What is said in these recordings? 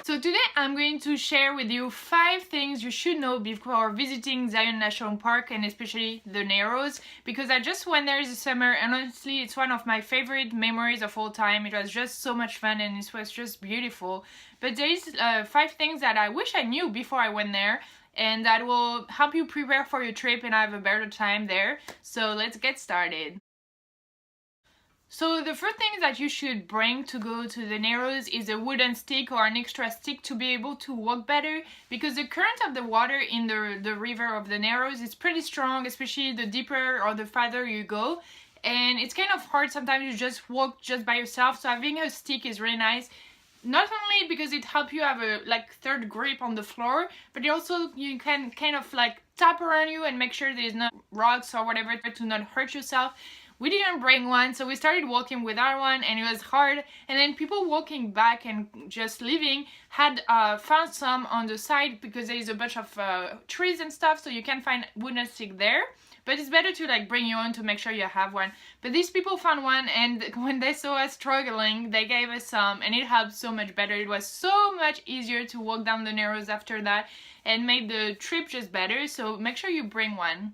So today I'm going to share with you 5 things you should know before visiting Zion National Park, and especially the Narrows, because I just went there this summer and honestly it's one of my favorite memories of all time. It was just so much fun and it was just beautiful. But there is 5 things that I wish I knew before I went there, and that will help you prepare for your trip and have a better time there. So let's get started. So the first thing that you should bring to go to the Narrows is a wooden stick or an extra stick to be able to walk better, because the current of the water in the river of the Narrows is pretty strong, especially the deeper or the farther you go, and it's kind of hard sometimes to just walk just by yourself. So having a stick is really nice, not only because it helps you have a third grip on the floor, but also you can kind of tap around you and make sure there's no rocks or whatever to not hurt yourself. We didn't bring one, so we started walking without one and it was hard, and then people walking back and just leaving had found some on the side, because there is a bunch of trees and stuff, so you can find wooden stick there, but it's better to bring your own to make sure you have one. But these people found one, and when they saw us struggling they gave us some, and it helped so much better. It was so much easier to walk down the Narrows after that and made the trip just better, so make sure you bring one.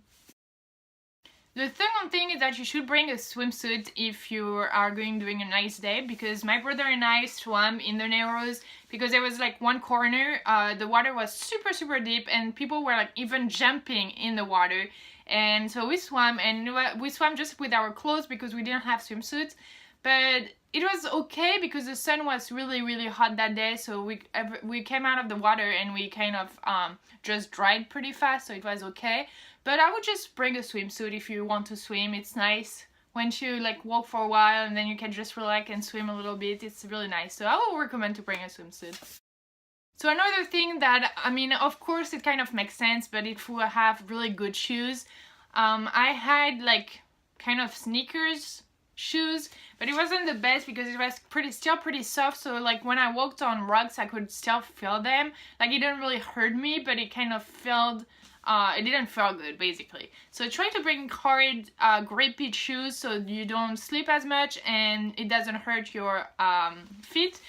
The second thing is that you should bring a swimsuit if you are going during a nice day, because my brother and I swam in the Narrows because there was one corner, the water was super deep and people were even jumping in the water, and so we swam, and we swam just with our clothes because we didn't have swimsuits. But it was okay because the sun was really hot that day, so we came out of the water and we kind of just dried pretty fast, so it was okay. But I would just bring a swimsuit if you want to swim. It's nice when you walk for a while and then you can just relax and swim a little bit. It's really nice, so I will recommend to bring a swimsuit. So another thing that, I mean, of course it kind of makes sense, but if you have really good shoes, I had kind of sneakers shoes, but it wasn't the best because it was still pretty soft, so when I walked on rocks I could still feel them. It didn't really hurt me, but it kind of felt it didn't feel good basically. So try to bring hard grippy shoes so you don't slip as much and it doesn't hurt your feet.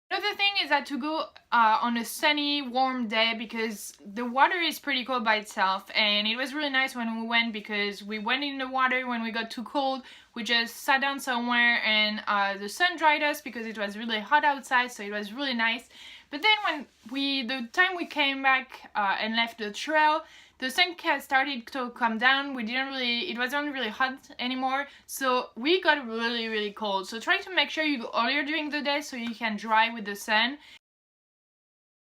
Another thing is that to go on a sunny, warm day, because the water is pretty cold by itself, and it was really nice when we went because we went in the water when we got too cold. We just sat down somewhere and the sun dried us because it was really hot outside, so it was really nice. But then when the time we came back and left the trail, the sun started to come down. It wasn't really hot anymore, so we got really cold. So try to make sure you go earlier during the day so you can dry with the sun.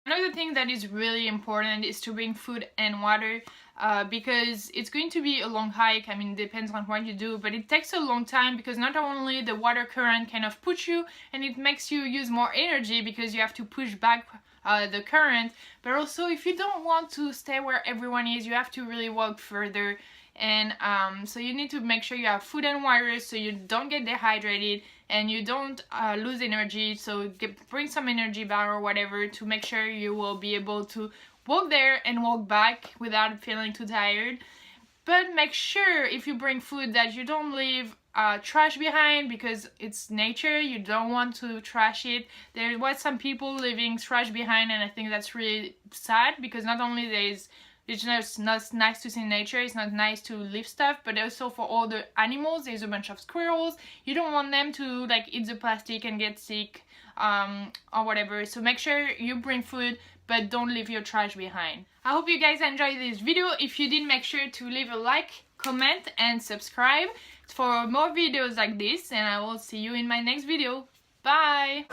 Another thing that is really important is to bring food and water, because it's going to be a long hike. I mean, it depends on what you do, but it takes a long time because not only the water current kind of push you and it makes you use more energy because you have to push back the current, but also if you don't want to stay where everyone is, you have to really walk further, and so you need to make sure you have food and water so you don't get dehydrated and you don't lose energy. So bring some energy bar or whatever to make sure you will be able to walk there and walk back without feeling too tired. But make sure if you bring food that you don't leave trash behind, because it's nature, you don't want to trash it. There was some people leaving trash behind, and I think that's really sad, because not only it's just not nice to see nature, it's not nice to leave stuff, but also for all the animals. There's a bunch of squirrels, you don't want them to eat the plastic and get sick or whatever. So make sure you bring food, but don't leave your trash behind. I hope you guys enjoyed this video. If you did, make sure to leave a like, comment and subscribe for more videos like this, and I will see you in my next video. Bye!